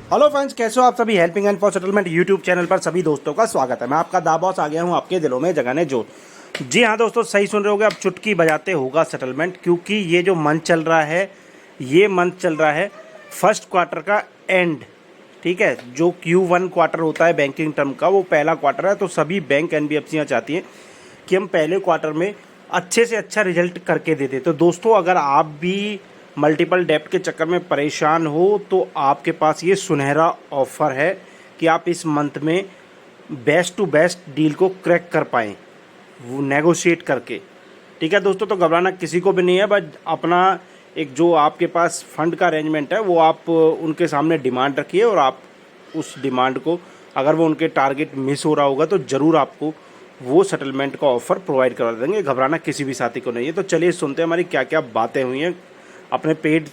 Hello friends, कैसे हो आप सभी। Helping and for settlement YouTube channel पर सभी दोस्तों का स्वागत है। मैं आपका दा बॉस आ गया हूं आपके दिलों में जगाने जोर। जी हाँ दोस्तों, सही सुन रहे होगे, अब चुटकी बजाते होगा सेटलमेंट, क्योंकि ये जो मंथ चल रहा है, ये मंथ चल रहा है फर्स्ट क्वार्टर का एंड। ठीक है, जो Q1 क्वार्टर होता है बैंकिंग टर्म का, वो पहला क्वार्टर है। तो सभी बैंक एनबीएफसियाँ चाहती हैं कि हम पहले क्वार्टर में अच्छे से अच्छा रिजल्ट करके दे दें। तो दोस्तों, अगर आप भी मल्टीपल डेप्ट के चक्कर में परेशान हो तो आपके पास ये सुनहरा ऑफ़र है कि आप इस मंथ में बेस्ट टू बेस्ट डील को क्रैक कर पाएँ, वो नेगोशिएट करके। ठीक है दोस्तों, तो घबराना किसी को भी नहीं है। बस अपना एक जो आपके पास फंड का अरेंजमेंट है वो आप उनके सामने डिमांड रखिए, और आप उस डिमांड को, अगर वो उनके टारगेट मिस हो रहा होगा तो ज़रूर आपको वो सेटलमेंट का ऑफ़र प्रोवाइड करवा देंगे। घबराना किसी भी साथी को नहीं है। तो चलिए सुनते हैं हमारी क्या क्या बातें हुई हैं, अपने पेड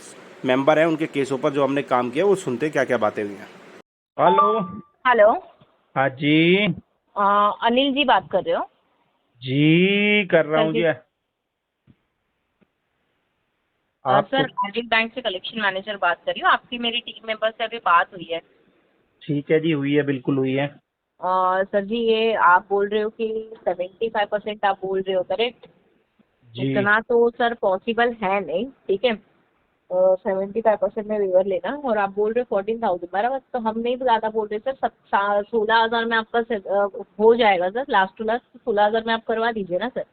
मेंबर हैं उनके केसों पर जो हमने काम किया, वो सुनते हैं क्या क्या बातें हुई हैं। हेलो। हेलो। हाँ जी। अनिल जी बात कर रहे हो? जी कर रहा सर हूँ जी। जी। आपको। सर आर्यन बैंक से कलेक्शन मैनेजर बात कर रही हूँ। आपकी मेरी टीम मेंबर से अभी बात हुई है। ठीक है जी, हुई है, बिल्कुल हुई है। सर जी, ये आप बोल रहे हो कि 75% आप बोल रहे हो, करेक्ट? जी। इतना तो सर पॉसिबल है नहीं, ठीक है। 75% में वेवर लेना, और आप बोल रहे हो 14,000 बराबर, तो हम नहीं ज़्यादा बोल रहे सर। 16,000 में आपका हो जाएगा सर, लास्ट टू लास्ट 16,000 में आप करवा दीजिए ना सर।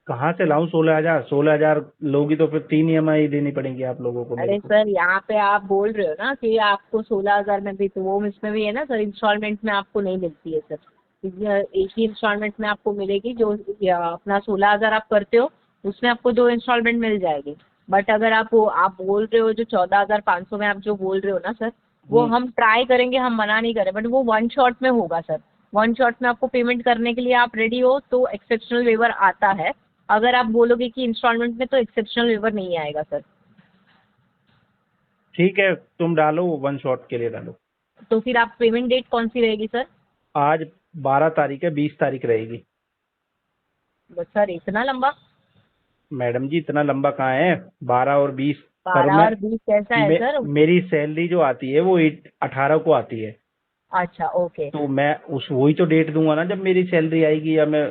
कहाँ से लाऊं 16,000? 16,000 लोगी तो फिर 3 EMI देनी पड़ेंगी आप लोगों को मेरे अरे को। सर, यहाँ पे आप बोल रहे हो ना कि आपको 16,000 में भी, तो वो इसमें भी है ना सर, इंस्टॉलमेंट में आपको नहीं मिलती है सर। एक ही इंस्टॉलमेंट में आपको मिलेगी, जो अपना 16,000 आप करते हो उसमें आपको 2 इंस्टॉलमेंट मिल जाएगी। बट अगर आप बोल रहे हो जो 14,500 में आप जो बोल रहे हो ना सर, वो हम्म। हम ट्राई करेंगे, हम मना नहीं करें, बट वो वन शॉट में होगा सर। वन शॉट में आपको पेमेंट करने के लिए आप रेडी हो तो एक्सेप्शनल वेवर आता है। अगर आप बोलोगे कि इंस्टॉलमेंट में, तो एक्सेप्शनल वेवर नहीं आएगा सर। ठीक है, तुम डालो, 1 शॉट के लिए डालो। तो फिर आप पेमेंट डेट कौन सी रहेगी सर? आज 12 तारीख है, 20 तारीख रहेगी। बस सर, इतना लंबा? मैडम जी, इतना लंबा कहाँ है? 12 और 20। पर 12 और 20 कैसा है सर? मेरी सैलरी जो आती है वो 18 को आती है। अच्छा, ओके। तो मैं उस वही तो डेट दूंगा ना जब मेरी सैलरी आएगी, या मैं।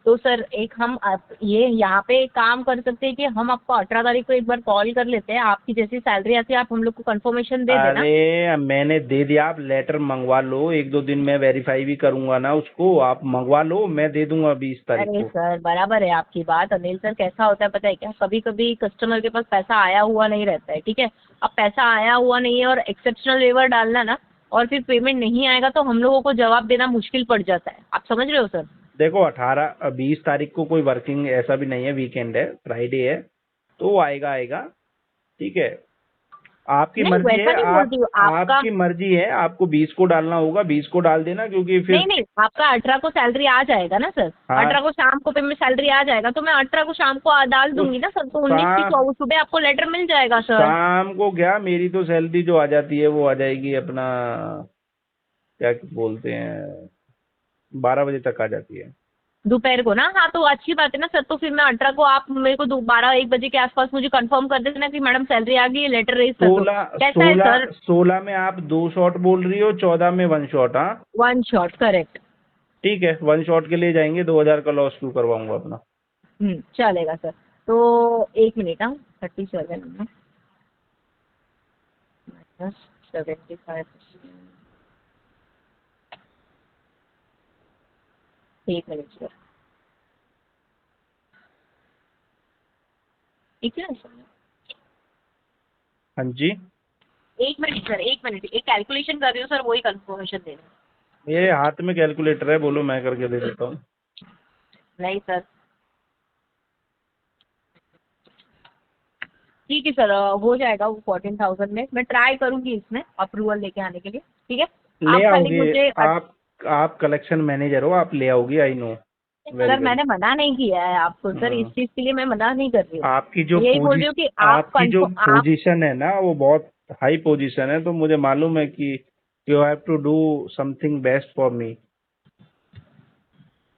तो सर एक हम ये यहाँ पे एक काम कर सकते हैं कि हम आपको 18 तारीख को एक बार कॉल कर लेते हैं, आपकी जैसी सैलरी आती है आप हम लोग को कंफर्मेशन दे देना। अरे मैंने दे दिया, आप लेटर मंगवा लो, 1-2 दिन में वेरीफाई भी करूंगा ना उसको, आप मंगवा लो, मैं दे दूंगा 20 तारीख अरे को। सर, बराबर है आपकी बात। अनिल सर, कैसा होता है पता है क्या, कभी कभी कस्टमर के पास पैसा आया हुआ नहीं रहता है, ठीक है। अब पैसा आया हुआ नहीं है और एक्सेप्शनल वेवर डालना ना, और फिर पेमेंट नहीं आएगा तो हम लोगों को जवाब देना मुश्किल पड़ जाता है। आप समझ रहे हो सर? देखो, 20 तारीख को कोई वर्किंग ऐसा भी नहीं है, वीकेंड है, फ्राइडे है, तो आएगा आएगा। ठीक है, आपकी नहीं, मर्जी है, वैसा नहीं आप बोलती हूँ आपका। आपकी मर्जी है, आपको 20 को डालना होगा, 20 को डाल देना, क्योंकि नहीं फिर। नहीं, आपका 18 को सैलरी आ जाएगा ना सर। हाँ। 18 को शाम को पेमेंट सैलरी आ जाएगा, तो मैं 18 को शाम को डाल तो दूंगी ना सर, तो 19 की शाम सुबह आपको लेटर मिल जाएगा सर। शाम को क्या, मेरी तो सैलरी जो आ जाती है वो आ जाएगी अपना, क्या बोलते हैं, 12 बजे तक आ जाती है। दोपहर को ना, हाँ तो अच्छी बात है ना सर। तो फिर मैं 18 को, आप मेरे को 12-1 बजे के आसपास मुझे कंफर्म कर देना कि मैडम सैलरी आ गई है, लेटर रेज कर दो। सोलह कैसा है सोलह सर? 16 में आप 2 शॉट बोल रही हो, 14 में 1 शॉट। हाँ। One shot, correct. ठीक है, 1 शॉट के लिए जाएंगे, 2,000 का लॉस क्यों करवाऊंगा अपना। चलेगा सर। तो एक मिनट, हाँ। 37 माइनस 75। एक मिनट सर, ठीक है सर। हाँ जी। एक मिनट सर, एक मिनट, एक कैलकुलेशन कर रही हूँ सर, वही कंफर्मेशन देना। मेरे हाथ में कैलकुलेटर है, बोलो, मैं करके दे देता हूँ। नहीं सर। ठीक है सर, हो जाएगा वो 14,000 में। मैं ट्राई करूंगी इसमें अप्रूवल लेके आने के लिए, ठीक है। ले आप खाली आओगे। मुझे आप कलेक्शन मैनेजर हो, आप ले आओगे, I know very sir, well. मैंने मना नहीं किया है आपको सर, इस हाँ। चीज़ के लिए मैं मना नहीं कर रही हूँ। आपकी जो मैं यही बोल रही हूँ पोजीशन कि आप आपकी जो कंफर्म आप। पोजीशन है ना, वो बहुत हाई पोजीशन है, तो मुझे मालूम है कि you have to do something best for me.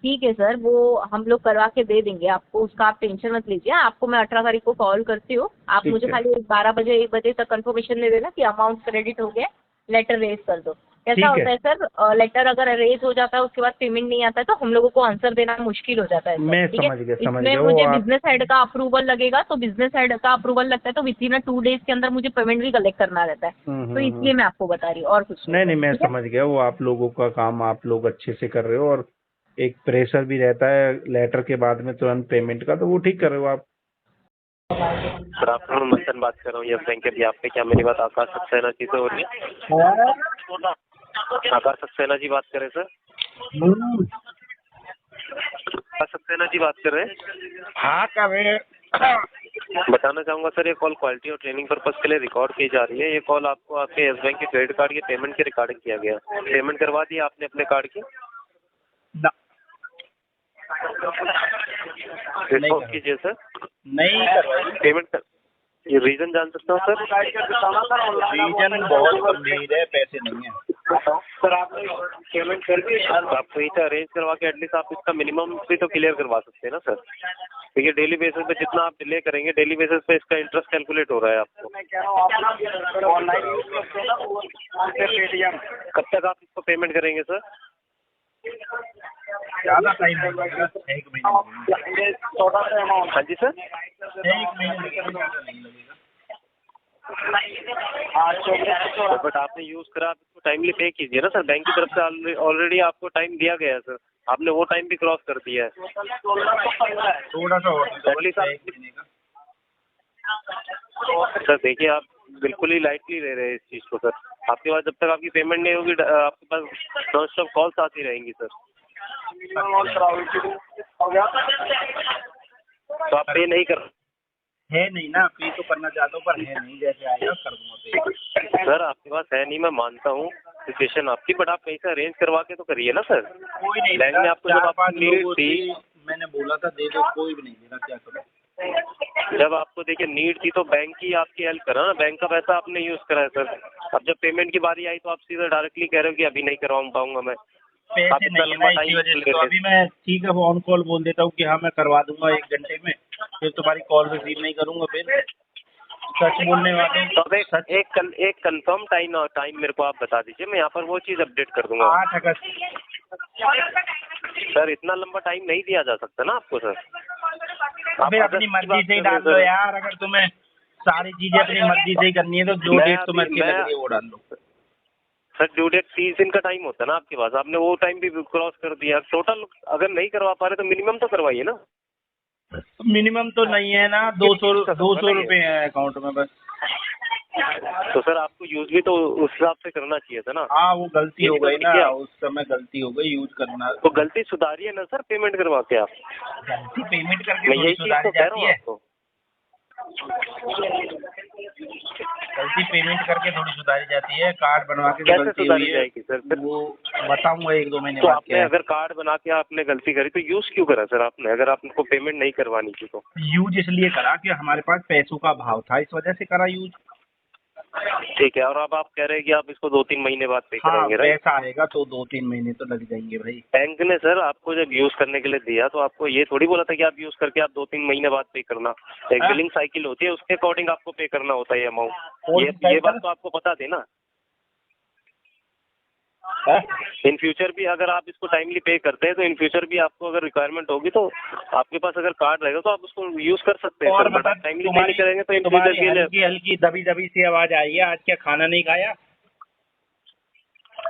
ठीक है सर, वो हम लोग करवा के दे देंगे आपको, उसका आप टेंशन मत लीजिए। आपको मैं 18 तारीख को कॉल करती हूँ, आप ठीक मुझे है। खाली 12 बजे 1 बजे तक कंफर्मेशन दे देना कि अमाउंट क्रेडिट हो गया, लेटर रेज कर दो। कैसा ठीक होता है, है सर, लेटर अगर रेज हो जाता है उसके बाद पेमेंट नहीं आता है तो हम लोगों को आंसर देना मुश्किल हो जाता है सर, मैं ठीक है। समझ इसमें गया वो मुझे आप। बिजनेस हेड का अप्रूवल लगेगा, तो बिजनेस हेड का अप्रूवल लगता है तो विद इन 2 डेज के अंदर मुझे पेमेंट भी कलेक्ट करना रहता है। तो हम्म। इसलिए मैं आपको बता रही हूँ, और कुछ नहीं नहीं सर, नहीं, मैं ठीक है। समझ गया वो आप लोगों का काम आप लोग अच्छे से कर रहे हो, और एक प्रेशर भी रहता है लेटर के बाद में तुरंत पेमेंट का, तो वो ठीक कर रहे हो आप। गुड आफ्टरनून, मंथन बात कर रहा हूँ, यस बैंक के बिहाफ पे। क्या मेरी बात आकाश सक्सेना जी से हो रही है? आकाश सक्सेना जी बात कर रहे हैं सर? आकाश सक्सेना जी बात कर रहे हैं? हाँ कर रहे हैं। बताना चाहूंगा सर, ये कॉल क्वालिटी और ट्रेनिंग पर्पज के लिए रिकॉर्ड की जा रही है। ये कॉल आपको आपके यस बैंक के क्रेडिट कार्ड के पेमेंट के रिकॉर्डिंग किया गया। पेमेंट करवा दी आपने अपने कार्ड की? ना, रिस्पॉन्स कीजिए सर। नहीं करवाई। पेमेंट कर, ये रीजन जान सकता हूँ सर? रीजन बहुत गंभीर है, पैसे नहीं है। सर आपने पेमेंट कर दी? आपको इसे अरेंज करवा के एटलीस्ट आप इसका मिनिमम भी तो क्लियर करवा सकते हैं ना सर। देखिए डेली बेसिस पे जितना आप डिले करेंगे, डेली बेसिस पे इसका इंटरेस्ट कैलकुलेट हो रहा है आपको। कब तक आप इसको पेमेंट करेंगे सर? ज्यादा टाइम लगेगा, 1 महीना। हाँ जी सर। 1 महीने ज्यादा नहीं लगेगा। बट आपने यूज करा, आप इसको टाइमली पे कीजिए ना सर। बैंक की तरफ से ऑलरेडी आपको टाइम दिया गया है सर, आपने वो टाइम भी क्रॉस कर दिया है। थोड़ा सा और एटलीस्ट आप, 1 महीने का। सर देखिए आप बिल्कुल ही लाइटली ले रहे हैं इस चीज़ को सर। आपके पास जब तक आपकी पेमेंट नहीं होगी, आपके पास नॉन स्टॉप कॉल्स आती रहेंगी सर। तो आप पे नहीं कर है नहीं ना, पे तो करना चाहता हूँ पर है नहीं, जैसे आएगा कर दूंगा पे। सर, आपके पास है नहीं, मैं मानता हूँ सिचुएशन आपकी, बट आप कहीं से अरेंज करवा के तो करिए ना सर। कोई नहीं बैंक में आपको जब 4-5 आपको नीड लोगों थी, से मैंने बोला था दे दो, कोई भी नहीं दे रहा, क्या करूँ। जब आपको देखिए नीड थी तो बैंक ही आपकी हेल्प करा ना, बैंक का पैसा आपने यूज करा है सर। अब जब पेमेंट की बारी आई तो आप सीधा डायरेक्टली कह रहे हो कि अभी नहीं करवा पाऊंगा मैं। आप पैसे इतना नहीं है लंबा ना, इसी टाइम वजह से ले तो रहे अभी मैं ठीक है ऑन कॉल बोल देता हूँ कि हाँ मैं करवा दूंगा 1 घंटे में, फिर तुम्हारी कॉल रिसीव नहीं करूंगा। फिर सच बोलने वाले तो अब सच। एक कंफर्म टाइम मेरे को आप बता दीजिए, मैं यहाँ पर वो चीज़ अपडेट कर दूंगा। 8 अगस्त। सर इतना लंबा टाइम नहीं दिया जा सकता ना आपको सर। अबे अपनी मर्जी से ही डाल लो यार, अगर तुम्हें सारी चीजें अपनी मर्जी से ही करनी है तो जो डेट तुम्हें अच्छी लग रही है वो डाल लो। सर ड्यू डेट 30 दिन का टाइम होता है ना आपके पास, आपने वो टाइम भी क्रॉस कर दिया। टोटल अगर नहीं करवा पा रहे तो मिनिमम तो करवाइए ना। मिनिमम तो नहीं है ना, 200 रुपए है अकाउंट में बस। तो सर आपको यूज भी तो उस हिसाब से करना चाहिए था ना। हाँ वो गलती हो गई ना, क्या? उस समय गलती हो गई, यूज करना। तो गलती सुधारिए ना सर, पेमेंट करवा के आप। गलती पेमेंट करके मैं थोड़ी यही चीज सुधारी तो कह रहा जाती हूँ है। आपको। गलती पेमेंट करके थोड़ी सुधारी जाती है, कार्ड बनवा के जो कैसे गलती हुई सुधारी है जाएगी सर? फिर वो बताऊंगा 1-2 महीने तो बाद आपने क्या है। अगर कार्ड बना के आपने गलती करी तो यूज क्यों करा सर आपने, अगर आपको पेमेंट नहीं करवानी थी तो? यूज इसलिए करा कि हमारे पास पैसों का अभाव था, इस वजह से करा यूज। ठीक है, और अब आप कह रहे हैं कि आप इसको 2-3 महीने बाद पे हाँ कराएंगे, राइट? पैसा आएगा तो 2-3 महीने तो लग जाएंगे भाई। बैंक ने सर आपको जब यूज करने के लिए दिया तो आपको ये थोड़ी बोला था कि आप यूज करके आप 2-3 महीने बाद पे करना। एक हाँ? बिलिंग साइकिल होती है, उसके अकॉर्डिंग आपको पे करना होता है ये अमाउंट। कौन सी ये साइकिल? बात तो आपको पता थी ना। हाँ? इन फ्यूचर भी अगर आप इसको टाइमली पे करते हैं तो इन फ्यूचर भी आपको अगर रिक्वायरमेंट होगी तो आपके पास अगर कार्ड रहेगा तो आप उसको यूज कर सकते हैं और सर। बट बता, आप टाइमली पे नहीं करेंगे तो इन फ्यूचर तुम्हारी के लिए हल्की हल्की दबी दबी सी आवाज आ रही है, आज क्या खाना नहीं खाया?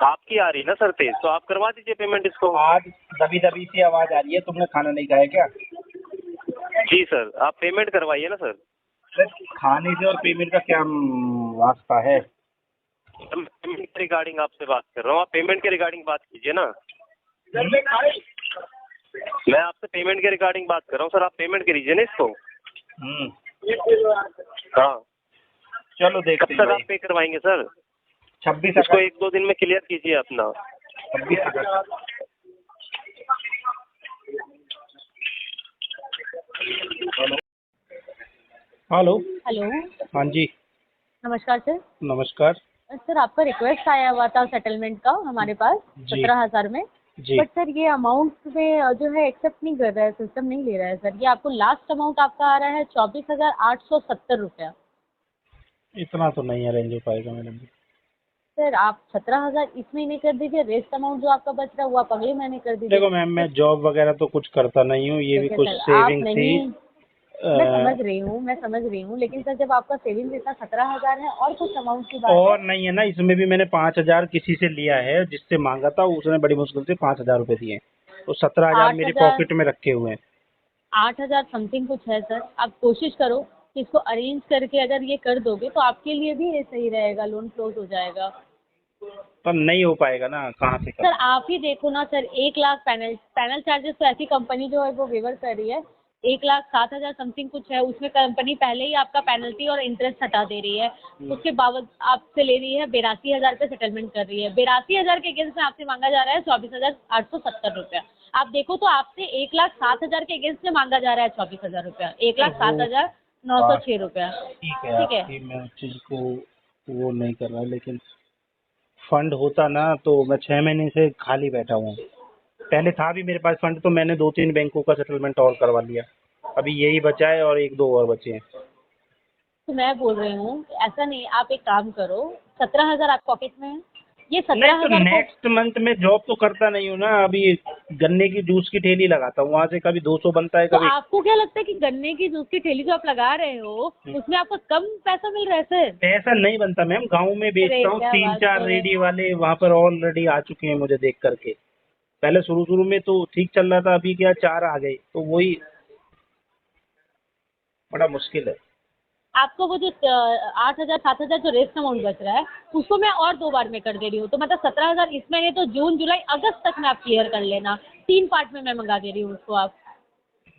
आपकी आ रही है ना सर तेज, तो आप करवा दीजिए पेमेंट इसको। आज दबी दबी सी आवाज आ रही है, तुमने खाना नहीं खाया क्या? जी सर, आप पेमेंट करवाइए ना सर। सर खाने से और पेमेंट का क्या वास्ता है? मैं पेमेंट के रिगार्डिंग आपसे बात कर रहा हूँ, आप पेमेंट के रिगार्डिंग बात कीजिए ना। मैं आपसे पेमेंट के रिगार्डिंग बात कर रहा हूँ सर, आप पेमेंट करीजिए ना इसको। हाँ चलो कब देखते तक हैं आप भाई। पे करवाएंगे सर? 26 इसको अगस्त। 1-2 दिन में क्लियर कीजिए अपना। 26 अगस्त। हेलो। हेलो, हाँ जी नमस्कार सर। नमस्कार। सर आपका रिक्वेस्ट आया हुआ था सेटलमेंट का हमारे पास जी 17,000 में। जी। बट सर ये अमाउंट में जो है एक्सेप्ट नहीं कर रहा है, सिस्टम नहीं ले रहा है सर। ये आपको लास्ट अमाउंट आपका आ रहा है 24,870 रुपया। इतना तो नहीं अरेंज हो पाएगा मैडम जी। सर आप 17,000 इस महीने कर दीजिए, रेस्ट अमाउंट जो आपका बच रहा है वो आप अगले महीने कर दीजिए। देखो मैम, मैं जॉब वगैरह तो कुछ करता नहीं हूँ, ये भी देखिए कुछ सर आप सेविंग थी। नहीं, मैं समझ रही हूँ, लेकिन सर जब आपका सेविंग्स इतना 17,000 है और कुछ अमाउंट की बात और है। नहीं है ना, इसमें भी मैंने 5,000 किसी से लिया है, जिससे मांगा था उसने बड़ी मुश्किल से 5,000 रुपए दिए, तो 17,000 मेरे 8,000, पॉकेट में रखे हुए हैं। 8,000 समथिंग कुछ है सर। आप कोशिश करो कि इसको अरेंज करके अगर ये कर दोगे तो आपके लिए भी ये सही रहेगा, लोन क्लोज हो जाएगा। पर नहीं हो पाएगा ना, कहाँ से सर कर। आप ही देखो ना सर, 1 लाख पैनल चार्जेस तो ऐसी कंपनी जो है वो वेवर कर रही है, 1,07,000 समथिंग कुछ है, उसमें कंपनी पहले ही आपका पेनल्टी और इंटरेस्ट हटा दे रही है। उसके बावजूद आपसे ले रही है 82,000 पे सेटलमेंट कर रही है। 82,000 के अगेंस्ट में आपसे मांगा जा रहा है 24,870 रुपया। आप देखो तो आपसे 1,07,000 के अगेंस्ट में मांगा जा रहा है 24,000 रुपया, 1,07,906 रुपया। ठीक है ठीक है, आपकी, मैं उस चीज को वो नहीं कर रहा, लेकिन फंड होता ना तो मैं 6 महीने से खाली बैठा हुआ हूँ। पहले था भी मेरे पास फंड, तो मैंने 2-3 बैंकों का सेटलमेंट और करवा लिया। अभी यही बचा है और 1-2 और बचे हैं। तो मैं बोल रही हूँ ऐसा नहीं, आप एक काम करो, 17,000 आप पॉकेट में है, ये नहीं तो 17,000 को। नेक्स्ट मंथ में जॉब तो करता नहीं हूँ ना, अभी गन्ने की जूस की ठेली लगाता हूँ, वहाँ से कभी 200 बनता है तो कभी। आपको क्या लगता है कि गन्ने की जूस की ठेली जो आप लगा रहे हो उसमें आपको कम पैसा मिल रहा है सर? पैसा नहीं बनता मैम, गाँव में अरे बेचता हूँ, क्या तीन बात चार कर रहे हैं। रेडी वाले वहाँ पर ऑलरेडी आ चुके हैं मुझे देख करके। पहले शुरू शुरू में तो ठीक चल रहा था, अभी क्या 4 आ गए, तो वही बड़ा मुश्किल है। आपको वो जो 8,000 7,000 जो रेस्ट अमाउंट बच रहा है उसको मैं और 2 बार में कर दे रही हूँ, तो मतलब 17,000 इस महीने तो जून जुलाई अगस्त तक में आप क्लियर कर लेना। 3 पार्ट में मैं मंगा दे रही हूँ उसको आप।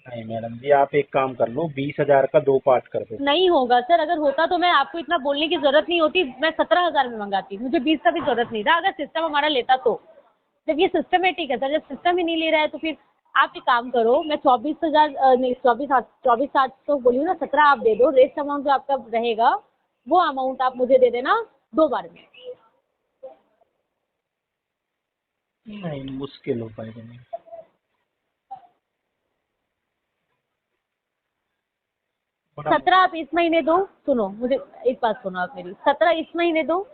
नहीं मैडम जी, आप एक काम कर लो, 20,000 का 2 पार्ट कर दो। नहीं होगा सर, अगर होता तो मैं आपको इतना बोलने की जरूरत नहीं होती, मैं 17,000 में मंगाती, मुझे 20 का भी जरूरत नहीं था अगर सिस्टम हमारा लेता तो। जब ये सिस्टमेटिक है सर, जब सिस्टम ही नहीं ले रहा है तो फिर आप एक काम करो, मैं 24,000 नहीं 24,800 तो बोली हूँ ना, 17 आप दे दो, रेस्ट अमाउंट जो आपका रहेगा वो अमाउंट आप मुझे दे देना 2 बार में। नहीं, मुश्किल हो पाएगा नहीं। बड़ा 17 आप इस महीने दो, सुनो मुझे एक बात सुनो आप मेरी, 17 इस महीने दो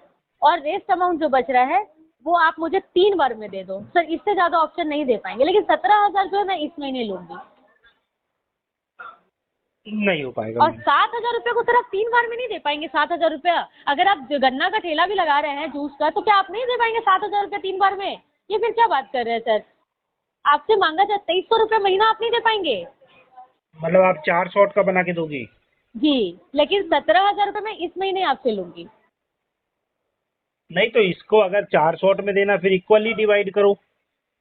और रेस्ट अमाउंट जो बच रहा है वो आप मुझे 3 बार में दे दो सर, इससे ज्यादा ऑप्शन नहीं दे पाएंगे, लेकिन 17,000 जो है मैं इस महीने लूंगी। नहीं हो पाएगा और मैम। 7,000 रुपये को सर आप 3 बार में नहीं दे पाएंगे। 7,000 रुपया अगर आप गन्ना का ठेला भी लगा रहे हैं जूस का, तो क्या आप नहीं दे पाएंगे 7,000 रुपये 3 बार में? ये फिर क्या बात कर रहे हैं सर? आपसे मांगा जाए 2,300 रुपये महीना, आप नहीं दे पाएंगे? मतलब आप 4 शॉट का बना के दोगी? जी, लेकिन 17,000 रुपये मैं इस महीने आपसे लूंगी। नहीं तो इसको अगर 4 शॉट में देना, फिर इक्वली डिवाइड करो।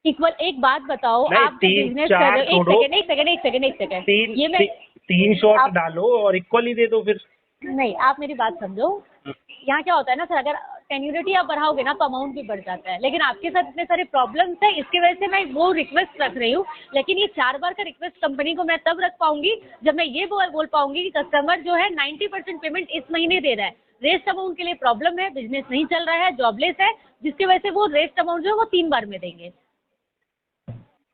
इक्वल, एक बात बताओ, नहीं, आप जब 3 बिजनेस कर 4 रहे हो, छोड़ो, एक सेकेंड, तीन ये मैं 3 शॉट आप डालो और इक्वली दे दो फिर। नहीं, आप मेरी बात समझो। यहाँ क्या होता है ना सर, अगर टेन्यूरिटी आप बढ़ाओगे ना तो अमाउंट भी बढ़ जाता है, लेकिन आपके साथ इतने सारे प्रॉब्लम्स हैं, इसकी वजह से मैं वो रिक्वेस्ट रख रही हूँ। लेकिन ये 4 बार का रिक्वेस्ट कंपनी को मैं तब रख पाऊंगी जब मैं ये बोल पाऊंगी कि कस्टमर जो है 90% पेमेंट इस महीने दे रहा है, रेस्ट अमाउंट के लिए प्रॉब्लम है, बिजनेस नहीं चल रहा है, जॉबलेस है, जिसकी वजह से वो रेस्ट अमाउंट जो है वो 3 बार में देंगे,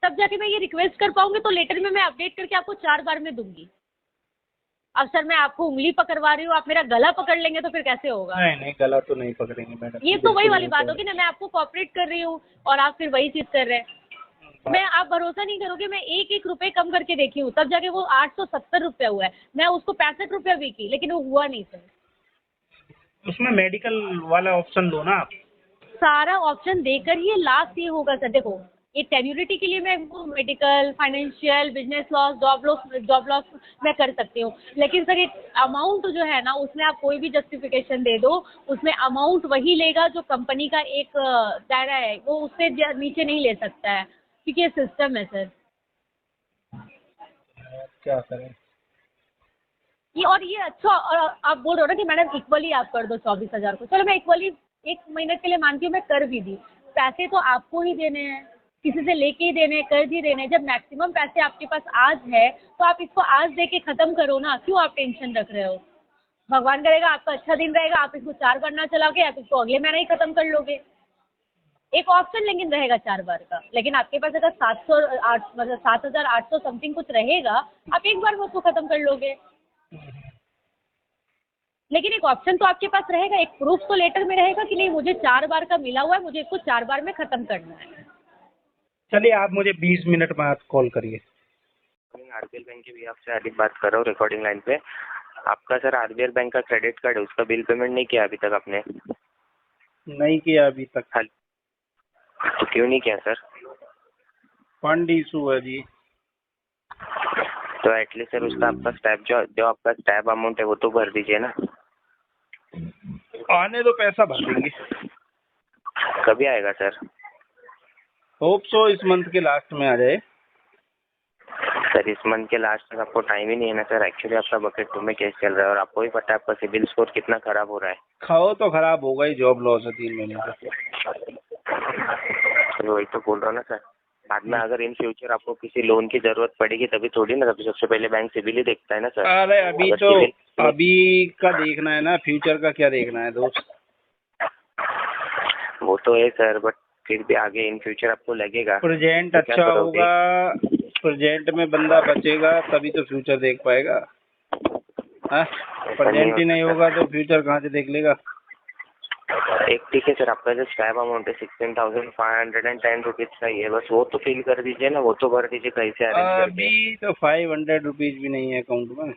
तब जाके मैं ये रिक्वेस्ट कर पाऊंगी। तो लेटर में मैं अपडेट करके आपको 4 बार में दूंगी। अब सर मैं आपको उंगली पकड़वा रही हूँ, आप मेरा गला पकड़ लेंगे तो फिर कैसे होगा? नहीं नहीं, गला तो नहीं पकड़ेंगे मैडम, ये तो वही वाली बात होगी ना, मैं आपको कॉपरेट कर रही हूँ और आप फिर वही चीज कर रहे हैं। मैं, आप भरोसा नहीं करोगे, मैं 1-1 रुपए कम करके देखी हूँ, तब जाके वो 870 रुपया हुआ है। मैं उसको 65 रुपया भी की, लेकिन वो हुआ नहीं सर। उसमें मेडिकल वाला ऑप्शन लो ना आप। सारा ऑप्शन देकर ही लास्ट ये होगा सर। देखो, ये टेन्यूरिटी के लिए मैं वो medical, financial, business loss, job loss मैं कर सकती हूँ, लेकिन सर ये अमाउंट जो है ना उसमें आप कोई भी जस्टिफिकेशन दे दो, उसमें अमाउंट वही लेगा जो कंपनी का एक दायरा है, वो उससे नीचे नहीं ले सकता है, क्योंकि ये सिस्टम है सर। क्या करें? ये और ये अच्छा, और आप बोल रहे हो ना कि मैडम इक्वली आप कर दो 24,000 को, चलो मैं इक्वली 1 महीने के लिए मानती हूँ, मैं कर भी दी। पैसे तो आपको ही देने हैं, किसी से लेके ही देने हैं, कर्ज ही देने हैं। जब मैक्सिमम पैसे आपके पास आज है तो आप इसको आज दे के खत्म करो ना, क्यों आप टेंशन रख रहे हो? भगवान करेगा आपका अच्छा दिन रहेगा, आप इसको 4 बार ना चलाओगे, आप इसको अगले महीने ही खत्म कर लोगे। एक ऑप्शन लेकिन रहेगा 4 बार का। लेकिन आपके पास अगर 7,800 समथिंग कुछ रहेगा, आप एक बार में उसको खत्म कर लोगे। लेकिन एक ऑप्शन तो आपके पास रहेगा, एक प्रूफ तो लेटर में रहेगा कि नहीं मुझे 4 बार का मिला हुआ है, मुझे इसको 4 बार में खत्म करना है। चलिए आप मुझे 20 मिनट बाद कॉल करिए। आरबीएल बैंक की भी आपसे आदित्य बात कर रहा हूँ रिकॉर्डिंग लाइन पे। आपका सर आरबीएल बैंक का क्रेडिट कार्ड है, उसका बिल पेमेंट नहीं किया अभी तक आपने? नहीं किया अभी तक। तो क्यों नहीं किया सर? फंड इशू है जी। तो एटलीस्ट सर उसका आपका स्टैप जो आपका स्टैप अमाउंट है वो तो भर दीजिए ना। आने दो, पैसा भर देंगे। कभी आएगा सर? होप सो इस मंथ के लास्ट में आ जाए। सर इस मंथ के लास्ट तक आपको टाइम ही नहीं है ना सर। एक्चुअली आपका बकेट 2 में केस चल रहा है और आपको भी पता है आपका सिबिल स्कोर कितना खराब हो रहा है। खाओ तो खराब होगा ही, जॉब लॉस है 3 महीने का। तो वही तो बोल रहा हूँ ना सर। बाद में अगर इन फ्यूचर आपको किसी लोन की जरूरत पड़ेगी तभी थोड़ी ना, तभी सबसे पहले बैंक सिबिल ही देखता है ना सर। अरे अभी अगर तो सिबिल अभी का देखना है ना, फ्यूचर का क्या देखना है दोस्त। वो तो है सर, बट फिर भी आगे इन फ्यूचर आपको लगेगा प्रेजेंट तो क्या अच्छा करोगे? होगा, प्रेजेंट में बंदा बचेगा तभी तो फ्यूचर देख पाएगा। हाँ, प्रेजेंट ही नहीं होगा तो फ्यूचर कहाँ से देख लेगा। एक ठीक है सर, आपका जो स्टैप अमाउंट है 16,510 रुपीज का ही है, बस वो तो फिल कर दीजिए ना, वो तो भर दीजिए कहीं से अरेंज करके। अभी तो 500 रुपीज भी नहीं है अकाउंट में।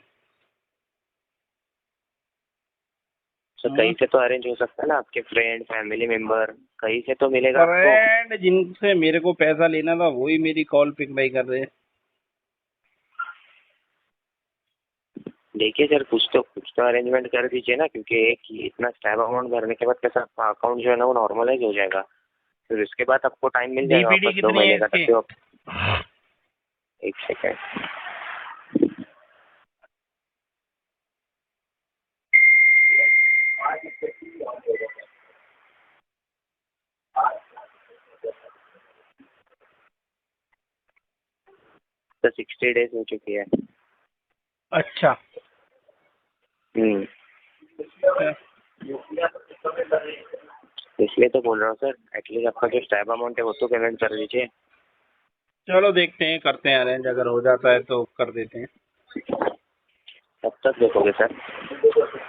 तो कहीं से तो अरेंज हो सकता है ना, आपके फ्रेंड फैमिली मेंबर कहीं से तो मिलेगा आपको। फ्रेंड जिनसे मेरे को पैसा लेना था वही मेरी कॉल पिक नहीं कर रहे हैं। देखिए सर कुछ तो अरेंजमेंट कर दीजिए ना, क्योंकि एक इतना स्टैप अमाउंट भरने के बाद कैसा आपका अकाउंट जो है ना वो नॉर्मलाइज हो जाएगा। फिर उसके बाद आपको टाइम मिल जाएगा डीपीडी वापस 2 कितनी है महीने का, इसकी? तब आप एक सेकेंड। तो 60 डेज हो चुकी है। अच्छा। इसलिए तो बोल रहा हूँ सर, एटलीस्ट आपका जो स्टैप अमाउंट है वो तो पेमेंट कर दीजिए। चलो देखते हैं, करते हैं अरेंज, अगर हो जाता है तो कर देते हैं। कब तक देखोगे सर?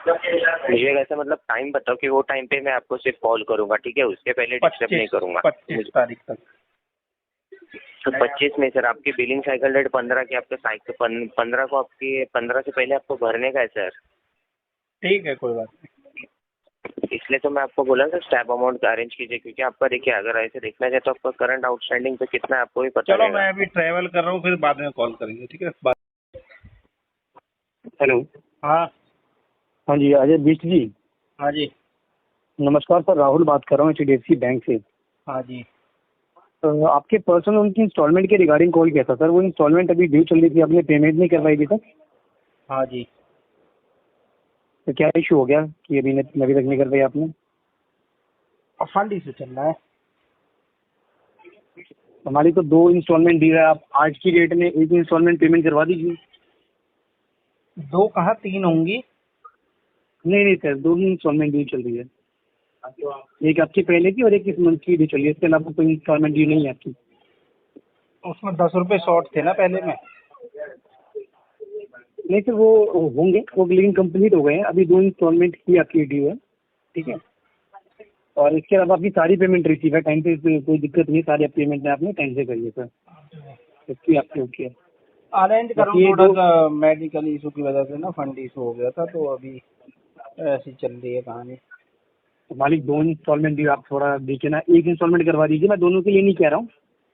मुझे वैसे मतलब टाइम बताओ कि वो टाइम पे मैं आपको सिर्फ कॉल करूंगा, ठीक है? उसके पहले डिस्टर्ब नहीं करूंगा। 25 तारीख तक। तो 25 में सर आपकी बिलिंग साइकिल डेट 15 की, आपके साइकिल 15 को, आपकी 15 से पहले आपको भरने का है सर। ठीक है, कोई बात नहीं। इसलिए तो मैं आपको बोला सर स्टैप अमाउंट अरेंज कीजिए, क्योंकि आपका देखिए अगर ऐसे देखना चाहे तो आपका करंट आउटस्टैंडिंग पे कितना है आपको भी पता चलो रहेगा। मैं अभी ट्रैवल कर रहा हूँ, फिर बाद में कॉल करेंगे, ठीक है? हेलो। हाँ हाँ जी, अजय बिष्ट जी। हाँ जी। नमस्कार सर, राहुल बात कर रहा हूँ HDFC बैंक से। हाँ जी। तो आपके पर्सन उनकी इंस्टॉलमेंट के रिगार्डिंग कॉल किया था सर। वो इंस्टॉलमेंट अभी ड्यू चल रही थी, आपने पेमेंट नहीं करवाई थी सर। हाँ जी। तो क्या इशू हो गया कि अभी तक नहीं करवाई आपने? अब फंड इशू चल रहा है। हमारी तो 2 इंस्टॉलमेंट दी है, आप आज की डेट में 1 इंस्टॉलमेंट पेमेंट करवा दीजिए। 2 कहाँ 3 होंगी? नहीं सर, 2 ही इंस्टॉलमेंट ड्यू चल रही है। एक आपकी पहले की और एक इस मंथ की ड्यू चल रही है। इसके अलावा कोई इंस्टॉलमेंट ड्यू नहीं है आपकी। उसमें 10 रुपए शॉर्ट थे ना पहले में। नहीं सर, वो होंगे, वो लेकिन कंप्लीट हो गए हैं। अभी 2 इंस्टॉलमेंट की आपकी ड्यू है, ठीक है? और इसके अलावा आपकी सारी पेमेंट रिसीव है टाइम पे, कोई दिक्कत नहीं है। सारी पेमेंट में आपने टाइम से करिए सर, इसकी आपकी ओके है। अरेंज करो, ये थोड़ा 2 सा मेडिकल इशू की वजह से ना फंड इशू हो गया था, तो अभी ऐसी चल रही है कहानी। मालिक 2 इंस्टॉलमेंट ड्यू, आप थोड़ा देखिए ना। 1 इंस्टॉलमेंट करवा दीजिए, मैं दोनों के लिए नहीं कह रहा हूँ,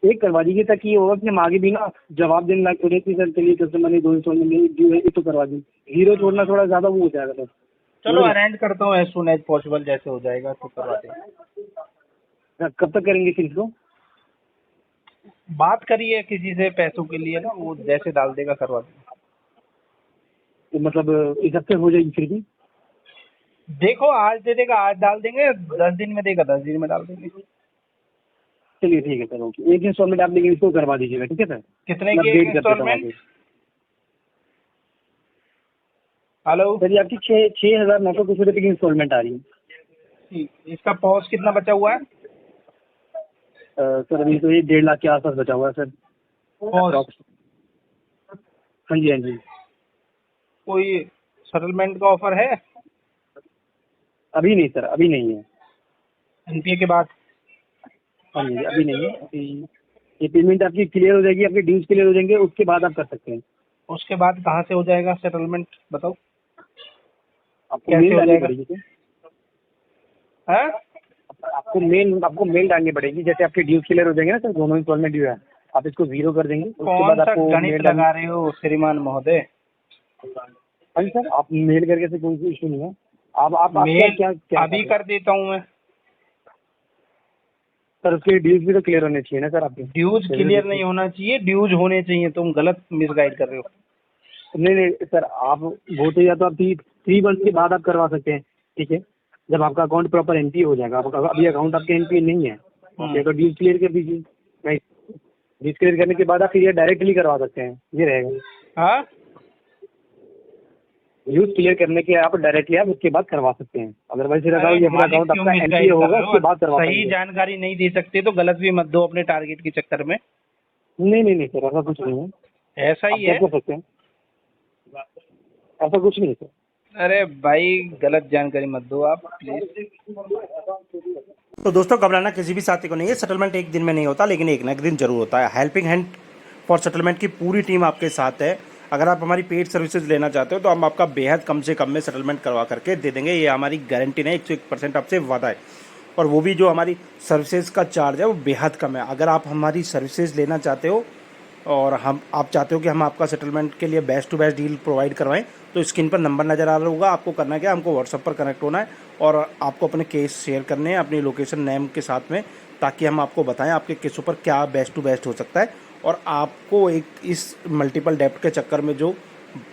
एक करवा दीजिए, ताकि ये होगा कि हम आगे भी ना जवाब देने लायक हो जाए सर। चलिए कस्टमर ने 2 इंस्टॉलमेंट ड्यू है, ये तो करवा दी। 0 छोड़ना थोड़ा ज़्यादा वो हो जाएगा सर। चलो अरेंज करता हूँ एज सुन एज पॉसिबल, जैसे हो जाएगा तो करवा दें। कब तक करेंगे फिर इसको? बात करिए किसी से पैसों के लिए ना, वो जैसे डाल देगा करवा देंगे। तो मतलब इस हफ्ते हो जाएगी फिर भी? देखो आज दे देगा आज डाल देंगे, 10 दिन में देगा 10 दिन में डाल देंगे। चलिए ठीक है सर, ओके। 1 इंस्टॉलमेंट आप लेकिन इसको करवा दीजिएगा, ठीक है सर? कितने मैं की अपडेट कर देता हूँ इंस्टॉलमेंट? आगे। हेलो। सर ये आपकी 6,900 कुछ रुपये की इंस्टॉलमेंट आ रही है। ठीक, इसका पॉज कितना बचा हुआ है? सर अभी तो ये 1.5 लाख के आसपास बचा हुआ है सर। और हाँ जी, हाँ जी। कोई सेटलमेंट का ऑफर है अभी नहीं सर, अभी नहीं है। एनपीए के बाद? हाँ जी, अभी नहीं है। अभी ये पेमेंट आपकी क्लियर हो जाएगी, आपके ड्यूज क्लियर हो जाएंगे, उसके बाद आप कर सकते हैं। उसके बाद कहाँ से हो जाएगा सेटलमेंट, बताओ? आपको कैसे मेल हो डालनी जाएगा? पड़ेगी सर। हैं? आपको मेल डालनी पड़ेगी। जैसे आपके ड्यूज क्लियर हो जाएंगे ना सर, दोनों इंस्टॉलमेंट ड्यू है, आप इसको 0 कर देंगे, उसके कौन बाद सा आपको गणित मेल लगा रहे हो श्रीमान महोदय? हाँ जी सर, आप मेल करके से कोई इशू नहीं है। आप मेल क्या अभी कर देता हूँ मैं। सर उसके ड्यूज भी तो क्लियर होने चाहिए ना सर आपके। ड्यूज क्लियर नहीं होना चाहिए, ड्यूज होने चाहिए। तुम गलत मिसगाइड कर रहे हो। नहीं सर, आप वो तो या तो आप 3 मंथ के बाद आप करवा सकते हैं, ठीक है, जब आपका अकाउंट प्रॉपर एनपीए हो जाएगा। अभी अकाउंट आपके एनपीए नहीं है, या तो ड्यूज क्लियर कर दीजिए। नहीं, ड्यूज क्लियर करने के बाद आप फिर ये डायरेक्टली करवा सकते हैं, ये रहेगा। हाँ, ड्यूज क्लियर करने के आप डायरेक्टली आप उसके बाद करवा सकते हैं। अदरवाइज फिर अरे अकाउंट मालिक आपका क्यों एनपीए मिसगाइड कर होगा, रहे हो? उसके बाद करवा सही सकते जानकारी नहीं दे सकते तो गलत भी मत दो अपने टारगेट के चक्कर में। हैं। नहीं सर, ऐसा कुछ नहीं है। ऐसा ही आप है। क्या कर सकते हैं, ऐसा कुछ नहीं है सर। अरे भाई गलत जानकारी मत दो आप प्लीज। तो दोस्तों घबराना किसी भी साथी को नहीं है। सेटलमेंट एक दिन में नहीं होता, लेकिन एक ना एक दिन जरूर होता है। हेल्पिंग हैंड फॉर सेटलमेंट की पूरी टीम आपके साथ है। अगर आप हमारी पेड सर्विसेज लेना चाहते हो तो हम आपका बेहद कम से कम में सेटलमेंट करवा करके दे देंगे। ये हमारी गारंटी नहीं, 101% आपसे वादा है। और वो भी जो हमारी सर्विसेज का चार्ज है वो बेहद कम है। अगर आप हमारी सर्विसेज लेना चाहते हो और आप चाहते हो कि हम आपका सेटलमेंट के लिए best to best deal provide करवाएं, तो स्क्रीन पर नंबर नज़र आ रहा होगा। आपको करना क्या है, हमको व्हाट्सएप पर कनेक्ट होना है और आपको अपने केस शेयर करने हैं अपनी लोकेशन नेम के साथ में, ताकि हम आपको बताएं आपके केसों पर क्या बेस्ट टू बेस्ट हो सकता है और आपको एक इस मल्टीपल डेप्ट के चक्कर में जो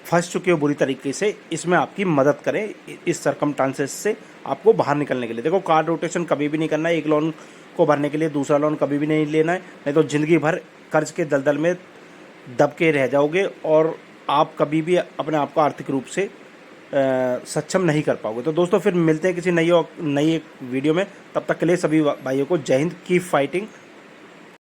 फंस चुके हो बुरी तरीके से, इसमें आपकी मदद करें इस सरकमस्टांसेस से आपको बाहर निकलने के लिए। देखो, कार्ड रोटेशन कभी भी नहीं करना है। एक लोन को भरने के लिए दूसरा लोन कभी भी नहीं लेना है, नहीं तो ज़िंदगी भर कर्ज के दलदल में दब के रह जाओगे और आप कभी भी अपने आप को आर्थिक रूप से सक्षम नहीं कर पाओगे। तो दोस्तों फिर मिलते हैं किसी नई एक वीडियो में। तब तक के लिए सभी भाइयों को जय हिंद, कीप फाइटिंग।